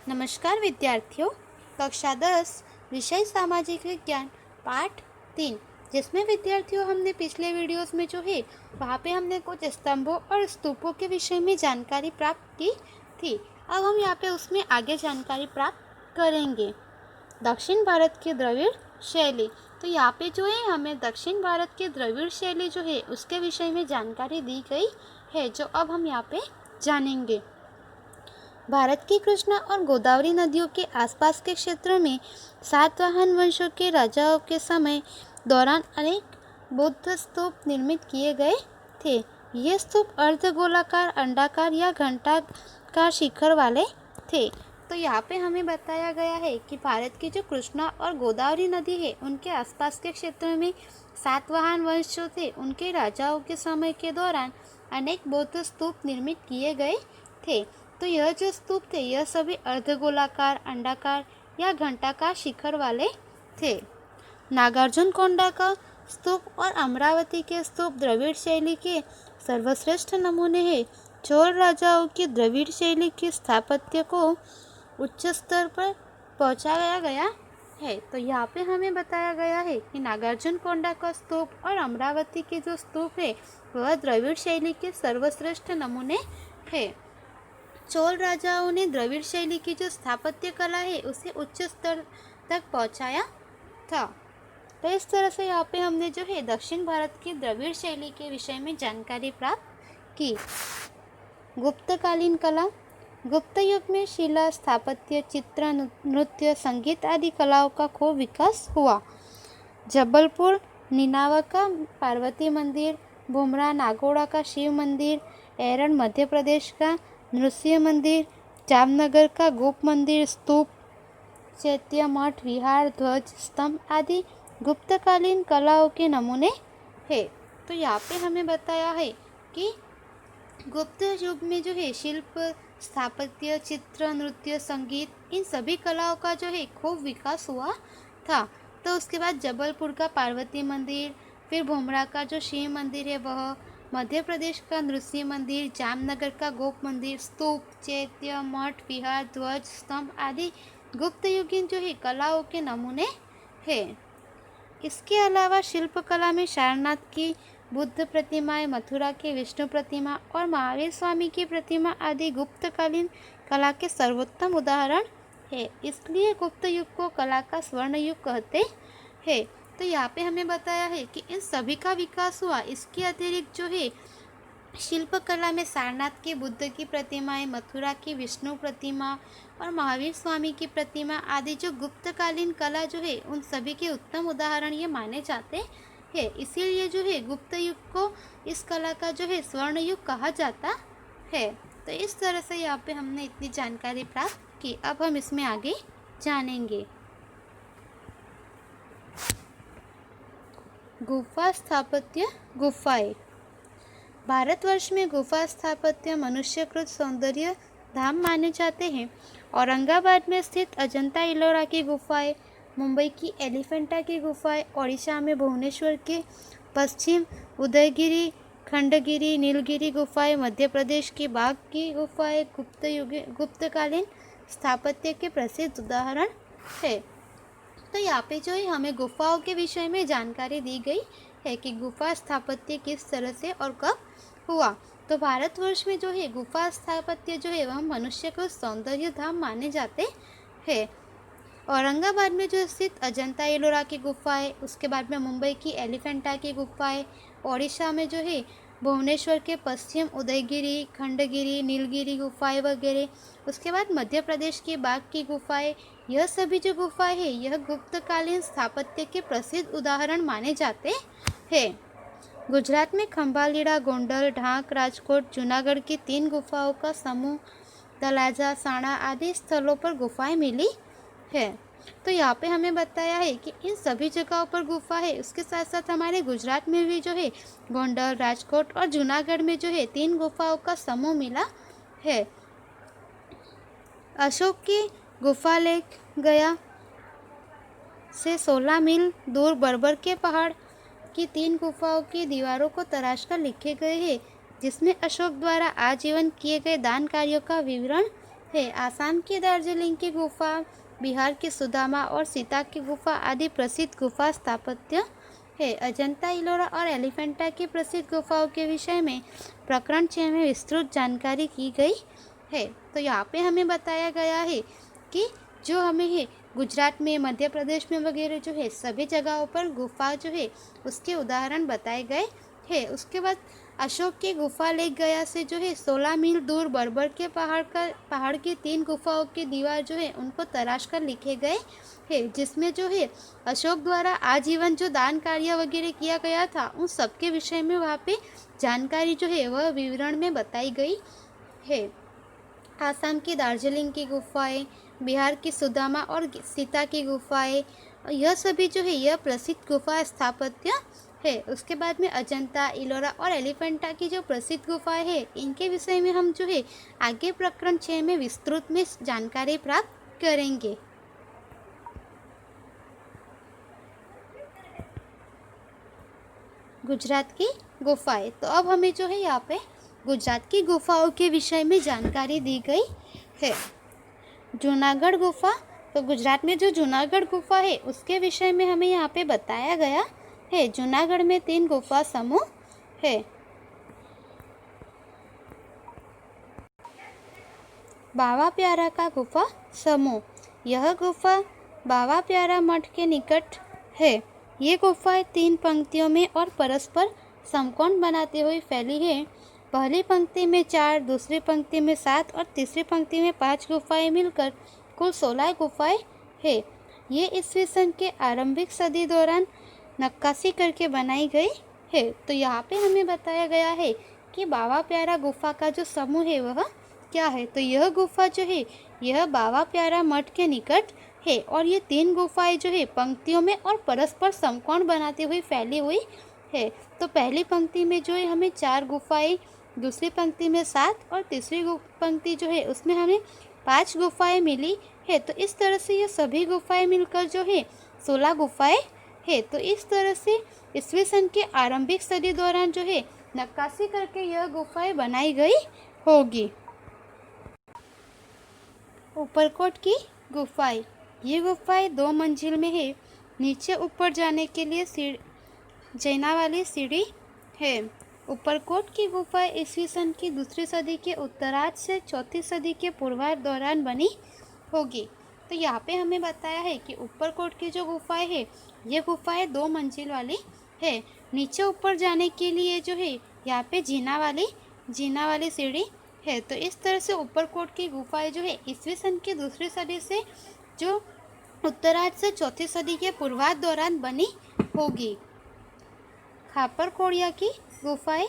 नमस्कार विद्यार्थियों। कक्षा 10 विषय सामाजिक विज्ञान पाठ 3, जिसमें विद्यार्थियों हमने पिछले वीडियोस में जो है वहाँ पे हमने कुछ स्तंभों और स्तूपों के विषय में जानकारी प्राप्त की थी। अब हम यहाँ पे उसमें आगे जानकारी प्राप्त करेंगे। दक्षिण भारत की द्रविड़ शैली, तो यहाँ पे जो है हमें दक्षिण भारत की द्रविड़ शैली जो है उसके विषय में जानकारी दी गई है, जो अब हम यहाँ पे जानेंगे। भारत की कृष्णा और गोदावरी नदियों के आसपास के क्षेत्रों में सातवाहन वंशों के राजाओं के समय दौरान अनेक बौद्ध स्तूप निर्मित किए गए थे। ये स्तूप अर्धगोलाकार, अंडाकार या घंटाकार शिखर वाले थे। तो यहाँ पे हमें बताया गया है कि भारत की जो कृष्णा और गोदावरी नदी है उनके आसपास के क्षेत्रों में सातवाहन वंश जो थे उनके राजाओं के समय के दौरान अनेक बौद्ध स्तूप निर्मित किए गए थे। तो यह जो स्तूप थे यह सभी अर्धगोलाकार, अंडाकार या घंटाकार शिखर वाले थे। नागार्जुनकोंडा का स्तूप और अमरावती के स्तूप द्रविड़ शैली के सर्वश्रेष्ठ नमूने हैं। चोल राजाओं की द्रविड़ शैली की स्थापत्य को उच्च स्तर पर पहुंचाया गया है। तो यहाँ पे हमें बताया गया है कि नागार्जुनकोंडा का स्तूप और अमरावती के जो स्तूप है वह द्रविड़ शैली के सर्वश्रेष्ठ नमूने है। चोल राजाओं ने द्रविड़ शैली की जो स्थापत्य कला है उसे उच्च स्तर तक पहुंचाया था। तो इस तरह से यहाँ पे हमने जो है दक्षिण भारत की द्रविड़ शैली के विषय में जानकारी प्राप्त की। गुप्तकालीन कला, गुप्त युग में शिला, स्थापत्य, चित्र, नृत्य, संगीत आदि कलाओं का खूब विकास हुआ। जबलपुर निनावा का पार्वती मंदिर, भुमरा नागौड़ा का शिव मंदिर, एरन मध्य प्रदेश का नृसिंह मंदिर, जामनगर का गोप मंदिर, स्तूप, चैत्य मठ, विहार, ध्वज स्तंभ आदि गुप्तकालीन कलाओं के नमूने हैं। तो यहाँ पे हमें बताया है कि गुप्त युग में जो है शिल्प, स्थापत्य, चित्र, नृत्य, संगीत इन सभी कलाओं का जो है खूब विकास हुआ था। तो उसके बाद जबलपुर का पार्वती मंदिर, फिर भुमरा का जो शिव मंदिर है वह, मध्य प्रदेश का नृसिंह मंदिर, जामनगर का गोप मंदिर, स्तूप, चैत्य मठ, विहार, ध्वज स्तंभ आदि गुप्त युगीन जो है कलाओं के नमूने हैं। इसके अलावा शिल्पकला में सारनाथ की बुद्ध प्रतिमाएं, मथुरा की विष्णु प्रतिमा और महावीर स्वामी की प्रतिमा आदि गुप्तकालीन कला के सर्वोत्तम उदाहरण है। इसलिए गुप्त युग को कला का स्वर्ण युग कहते हैं। तो यहाँ पे हमें बताया है कि इन सभी का विकास हुआ। इसके अतिरिक्त जो है शिल्पकला में सारनाथ की बुद्ध की प्रतिमाएं, मथुरा की विष्णु प्रतिमा और महावीर स्वामी की प्रतिमा आदि जो गुप्तकालीन कला जो है उन सभी के उत्तम उदाहरण ये माने जाते हैं। इसीलिए जो है गुप्त युग को इस कला का जो है स्वर्ण युग कहा जाता है। तो इस तरह से यहाँ पे हमने इतनी जानकारी प्राप्त की। अब हम इसमें आगे जानेंगे। गुफा स्थापत्य, गुफाएं। भारतवर्ष में गुफा स्थापत्य मनुष्यकृत सौंदर्य धाम माने जाते हैं। औरंगाबाद में स्थित अजंता इलोरा की गुफाएं, मुंबई की एलिफेंटा की गुफाएं, ओडिशा में भुवनेश्वर के पश्चिम उदयगिरी, खंडगिरी, नीलगिरी गुफाएं, मध्य प्रदेश की बाघ की गुफाएं गुप्तकालीन स्थापत्य के प्रसिद्ध उदाहरण है। तो यहाँ पे जो है हमें गुफाओं के विषय में जानकारी दी गई है कि गुफा स्थापत्य किस तरह से और कब हुआ। तो भारतवर्ष में जो है गुफा स्थापत्य जो है वह मनुष्य को सौंदर्य धाम माने जाते हैं। औरंगाबाद में जो स्थित अजंता एलोरा की गुफाएं, उसके बाद में मुंबई की एलिफेंटा की गुफाएं, ओडिशा में जो है भुवनेश्वर के पश्चिम उदयगिरी, खंडगिरी, नीलगिरी गुफाएं वगैरह, उसके बाद मध्य प्रदेश की बाघ की गुफाएं, यह सभी जो गुफाएं हैं यह गुप्तकालीन स्थापत्य के प्रसिद्ध उदाहरण माने जाते हैं। गुजरात में खंभालीड़ा, गोंडल, ढाक, राजकोट, जूनागढ़ की 3 गुफाओं का समूह, तलाजा, साणा आदि स्थलों पर गुफाएं मिली है। तो यहाँ पे हमें बताया है कि इन सभी जगहों पर गुफा है। उसके साथ साथ हमारे गुजरात में भी जो है गोंडल, राजकोट और जूनागढ़ में जो है 3 गुफाओं का समूह मिला है। अशोक की गुफा लेक गया से 16 मील दूर बर्बर के पहाड़ की 3 गुफाओं की दीवारों को तराशकर लिखे गए हैं, जिसमें अशोक द्वारा आजीवन किए गए दान कार्यों का विवरण है। आसाम की दार्जिलिंग की गुफा, बिहार की सुदामा और सीता की गुफा आदि प्रसिद्ध गुफा स्थापत्य है। अजंता, इलोरा और एलिफेंटा की प्रसिद्ध गुफाओं के विषय में प्रकरण 6 में विस्तृत जानकारी की गई है। तो यहाँ पे हमें बताया गया है कि जो हमें है गुजरात में, मध्य प्रदेश में वगैरह जो है सभी जगहों पर गुफा जो है उसके उदाहरण बताए गए हैं। उसके बाद अशोक की गुफा लेक गया से जो है 16 मील दूर बर्बर के पहाड़ की 3 गुफाओं की दीवार जो है उनको तराश कर लिखे गए है, जिसमें जो है अशोक द्वारा आजीवन जो दान कार्य वगैरह किया गया था उन सब के विषय में वहाँ पे जानकारी जो है वह विवरण में बताई गई है। आसाम की दार्जिलिंग की गुफाएं, बिहार की सुदामा और सीता की गुफाएं, यह सभी जो है यह प्रसिद्ध गुफा स्थापत्य है। उसके बाद में अजंता, इलोरा और एलिफेंटा की जो प्रसिद्ध गुफाएं है इनके विषय में हम जो है आगे प्रकरण 6 में विस्तृत में जानकारी प्राप्त करेंगे। गुजरात की गुफाएं, तो अब हमें जो है यहाँ पे गुजरात की गुफाओं के विषय में जानकारी दी गई है। जूनागढ़ गुफा, तो गुजरात में जो जूनागढ़ गुफा है उसके विषय में हमें यहाँ पे बताया गया है। जूनागढ़ में 3 गुफा समूह है। बावा प्यारा का गुफा समूह, यह गुफा बावा प्यारा मठ के निकट है। ये गुफाएं 3 पंक्तियों में और परस्पर समकोण बनाते हुए फैली है। पहली पंक्ति में 4, दूसरी पंक्ति में 7 और तीसरी पंक्ति में 5 गुफाएं मिलकर कुल 16 गुफाएं है। ये ईस्वी सन के आरंभिक सदी दौरान नक्काशी करके बनाई गई है। तो यहाँ पे हमें बताया गया है कि बावा प्यारा गुफा का जो समूह है वह क्या है। तो यह गुफा जो है यह बावा प्यारा मठ के निकट है और ये 3 गुफाएं जो है पंक्तियों में और परस्पर समकोण बनाते हुए फैली हुई है। तो पहली पंक्ति में जो है हमें 4 गुफाएं, दूसरी पंक्ति में 7 और तीसरी पंक्ति जो है उसमें हमें 5 गुफाएं मिली है। तो इस तरह से ये सभी गुफाएं मिलकर जो है 16 गुफाएं है। तो इस तरह से ईस्वी सन के आरंभिक सदी दौरान जो है नक्काशी करके यह गुफाएं बनाई गई होगी। ऊपरकोट की गुफाएं, ये गुफाएं 2 मंजिल में है। नीचे ऊपर जाने के लिए जैना वाली सीढ़ी है। ऊपरकोट की गुफाएं ईस्वी सन की 2री सदी के उत्तरार्ध से 4थी सदी के पूर्वार्ध दौरान बनी होगी। तो यहाँ पे हमें बताया है कि ऊपरकोट की जो गुफाएं है ये गुफाएं 2 मंजिल वाली है। नीचे ऊपर जाने के लिए जो है यहाँ पे जीना वाली सीढ़ी है। तो इस तरह से ऊपरकोट की गुफाएं जो है ईस्वी सन की 2री सदी से जो उत्तरार्ध से 4थी सदी के पूर्वार्ध दौरान बनी होगी। खापर कोड़िया की गुफाएं,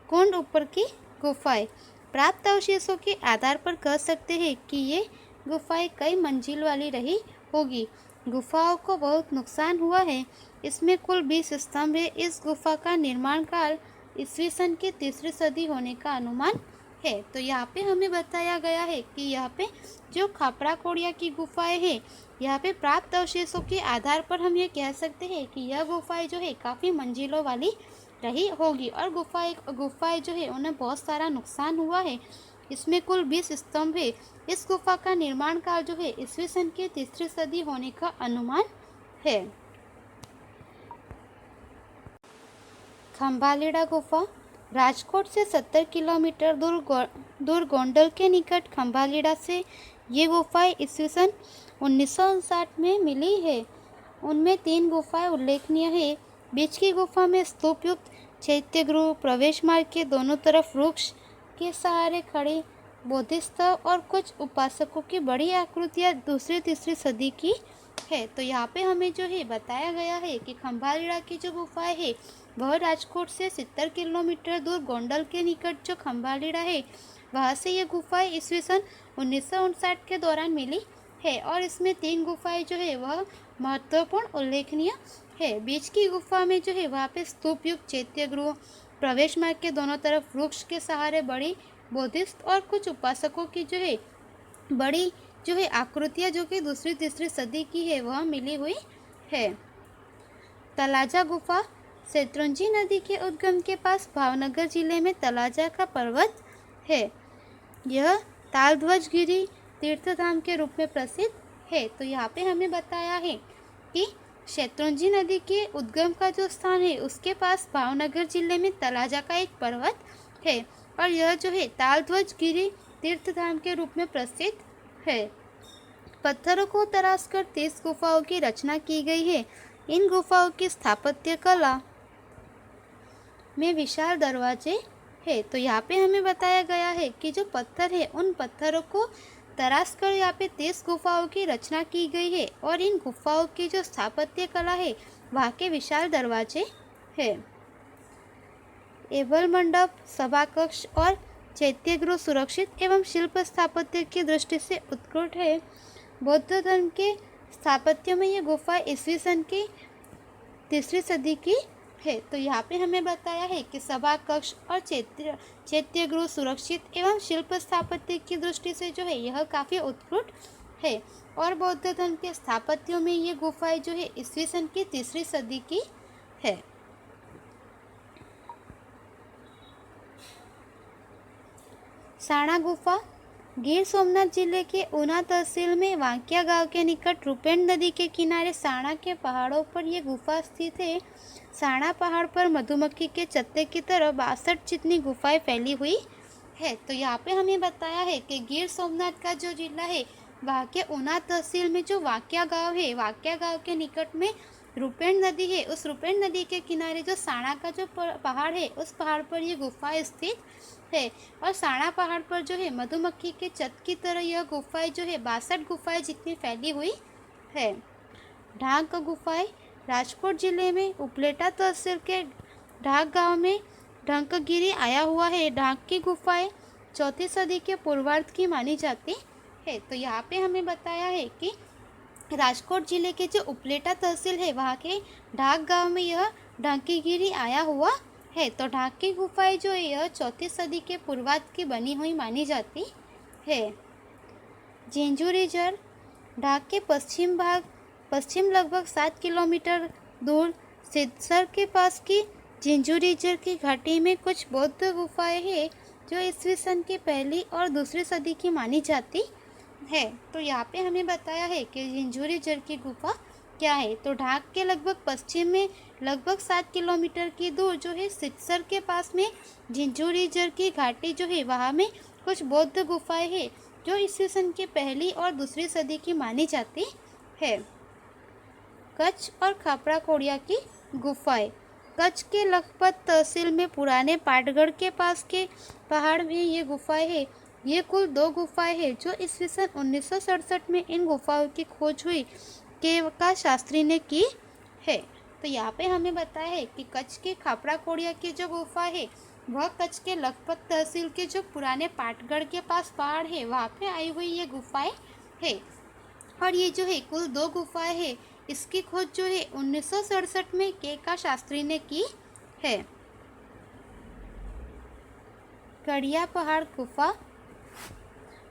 कुंड ऊपर की गुफाएं, प्राप्त अवशेषों के आधार पर कह सकते हैं कि ये गुफाएं कई मंजिल वाली रही होगी। गुफाओं को बहुत नुकसान हुआ है। इसमें कुल 20 स्तंभ है। इस गुफा का निर्माण काल ईस्वी सन की 3री सदी होने का अनुमान है। तो यहाँ पे हमें बताया गया है कि यहाँ पे जो खापरा कोड़िया की गुफाएं है यहाँ पे प्राप्त अवशेषों के आधार पर हम ये कह सकते हैं कि यह गुफाएं जो है काफ़ी मंजिलों वाली रही होगी और गुफाएं जो है उन्हें बहुत सारा नुकसान हुआ है। इसमें कुल 20 स्तंभ है। इस गुफा का निर्माण काल जो है ईस्वी सन की 3री सदी होने का अनुमान है। खंभालीड़ा गुफा, राजकोट से 70 किलोमीटर दूर गोंडल के निकट खंभालीड़ा से ये गुफाएं ईस्वी सन 1959 में मिली है। उनमें 3 गुफाएं उल्लेखनीय है। बीच की गुफा में स्तूप युक्त चैत्यगृह, प्रवेश मार्ग के दोनों तरफ वृक्ष के सहारे खड़े बोधिसत्व और कुछ उपासकों की बड़ी आकृतियाँ 2री-3री सदी की है। तो यहाँ पे हमें जो है बताया गया है कि खंभालीड़ा की जो गुफाएं है वह राजकोट से 70 किलोमीटर दूर गोंडल के निकट जो खंभालीड़ा है वहाँ से ये गुफाएं ईस्वी सन 1959 के दौरान मिली है और इसमें 3 गुफाएं जो है वह महत्वपूर्ण उल्लेखनीय है। बीच की गुफा में जो है वहाँ पे स्तूप युक्त चैत्यगृह, प्रवेश मार्ग के दोनों तरफ वृक्ष के सहारे बड़ी बोधिसत्व और कुछ उपासकों की जो है बड़ी जो है आकृतियाँ जो कि 2री-3री सदी की है वह मिली हुई है। तलाजा गुफा, शत्रुंजी नदी के उद्गम के पास भावनगर जिले में तलाजा का पर्वत है। यह तालध्वज गिरी तीर्थधाम के रूप में प्रसिद्ध है। तो यहाँ पे हमें बताया है कि शैत्रुंजी नदी के उद्गम का जो स्थान है उसके पास भावनगर जिले में तलाजा का एक पर्वत है और यह जो है तालध्वज गिरी तीर्थधाम के रूप में प्रसिद्ध है। पत्थरों को तराशकर 30 गुफाओं की रचना की गई है। इन गुफाओं की स्थापत्य कला में विशाल दरवाजे है। तो यहाँ पे हमें बताया गया है कि जो पत्थर है उन पत्थरों को तराश कर यहाँ पे 30 गुफाओं की रचना की गई है और इन गुफाओं की जो स्थापत्य कला है वहाँ के विशाल दरवाजे है। एवल मंडप, सभा कक्ष और चैत्यगृह सुरक्षित एवं शिल्प स्थापत्य की दृष्टि से उत्कृष्ट है। बौद्ध धर्म के स्थापत्य में ये गुफा ईस्वी सन की 3री सदी की है। तो यहाँ पे हमें बताया है कि सभा कक्ष और चैत्यगृह सुरक्षित एवं शिल्प स्थापत्य की दृष्टि से जो है यह काफ़ी उत्कृष्ट है और बौद्ध धर्म के स्थापत्यों में ये गुफाएं जो है ईस्वी सन की 3री सदी की है। साणा गुफा गिर सोमनाथ जिले के ऊना तहसील में वांकिया गांव के निकट रूपेण नदी के किनारे साणा के पहाड़ों पर यह गुफा स्थित है। साणा पहाड़ पर मधुमक्खी के चत्ते की तरह 62 जितनी गुफाएं फैली हुई है। तो यहाँ पे हमें बताया है कि गिर सोमनाथ का जो जिला है वहाँ के ऊना तहसील में जो वांकिया गांव है, वांकिया गांव के निकट में रूपेण नदी है। उस रूपेण नदी के किनारे जो साणा का जो पहाड़ है उस पहाड़ पर यह गुफा स्थित है और साणा पहाड़ पर जो है मधुमक्खी के चत्ते की तरह यह गुफाएं जो है 62 गुफाएं जितनी फैली हुई है। ढाक गुफाएं राजकोट जिले में उपलेटा तहसील के ढाक गांव में ढंकगिरी आया हुआ है। ढाक की गुफाएं 4वीं सदी के पूर्वार्ध की मानी जाती है। तो यहाँ पे हमें बताया है कि राजकोट जिले के जो उपलेटा तहसील है वहाँ के ढाक गांव में यह ढंकीगिरी आया हुआ है। तो ढाक की गुफाएं जो है यह 4वीं सदी के पूर्वार्ध की बनी हुई मानी जाती है। झिंझुरीझर ढाक के पश्चिम लगभग 7 किलोमीटर दूर सिद्धसर के पास की झिंझुरीझर की घाटी में कुछ बौद्ध गुफाएं हैं जो ईस्वी सन की 1ली और 2री सदी की मानी जाती है। तो यहाँ पे हमें बताया है कि झिंझुरीझर की गुफा क्या है। तो ढाक के लगभग पश्चिम में लगभग 7 किलोमीटर की दूर जो है सिद्धसर के पास में झिंझुरीझर की घाटी जो है वहाँ में कुछ बौद्ध गुफाएं हैं जो ईस्वी सन की 1ली और 2री सदी की मानी जाती है। कच्छ और खापरा कोड़िया की गुफाएं कच्छ के लखपत तहसील में पुराने पाटगढ़ के पास के पहाड़ में ये गुफाएं हैं। ये कुल 2 गुफाएं हैं जो ईस्वी सन 1967 में इन गुफाओं की खोज हुई का शास्त्री ने की है। तो यहाँ पे हमें बताया है कि कच्छ के खापरा कोड़िया की जो गुफा है वह कच्छ के लखपत तहसील के जो पुराने पाटगढ़ के पास पहाड़ है वहाँ पे आई हुई ये गुफाएं है और ये जो है कुल 2 गुफाएं है। इसकी खोज जो है 1967 में का शास्त्री ने की है। कड़िया पहाड़ गुफा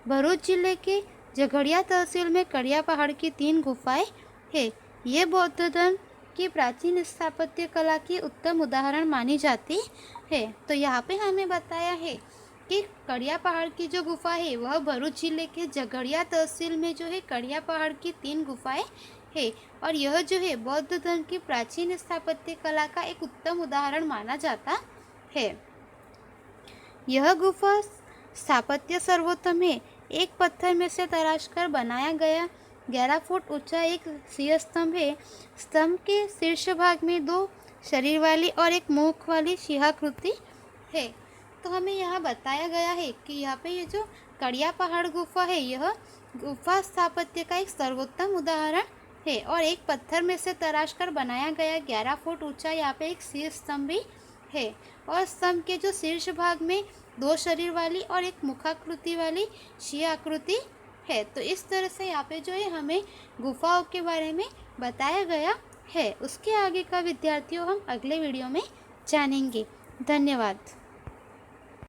भरूच जिले के झगड़िया तहसील में कड़िया पहाड़ की 3 गुफाएं हैं। ये बौद्ध धर्म की प्राचीन स्थापत्य कला की उत्तम उदाहरण मानी जाती है। तो यहाँ पे हमें बताया है कि कड़िया पहाड़ की जो गुफा है वह भरूच जिले के झगड़िया तहसील में जो है कड़िया पहाड़ की 3 गुफाएं है और यह जो है बौद्ध धर्म की प्राचीन स्थापत्य कला का एक उत्तम उदाहरण माना जाता है। यह गुफा स्थापत्य सर्वोत्तम है। एक पत्थर में से तराशकर बनाया गया 11 फुट ऊंचा एक सिंह स्तंभ है। स्तंभ के शीर्ष भाग में 2 शरीर वाली और 1 मुख वाली सिंहाकृति है। तो हमें यहाँ बताया गया है कि यहाँ पे ये जो कड़िया पहाड़ गुफा है यह गुफा स्थापत्य का एक सर्वोत्तम उदाहरण है और एक पत्थर में से तराशकर बनाया गया 11 फुट ऊंचा यहाँ पे एक सिंह स्तंभ भी है और स्तंभ के जो शीर्ष भाग में 2 शरीर वाली और 1 मुखाकृति वाली सिंह आकृति है। तो इस तरह से यहाँ पे जो है हमें गुफाओं के बारे में बताया गया है। उसके आगे का विद्यार्थियों हम अगले वीडियो में जानेंगे। धन्यवाद।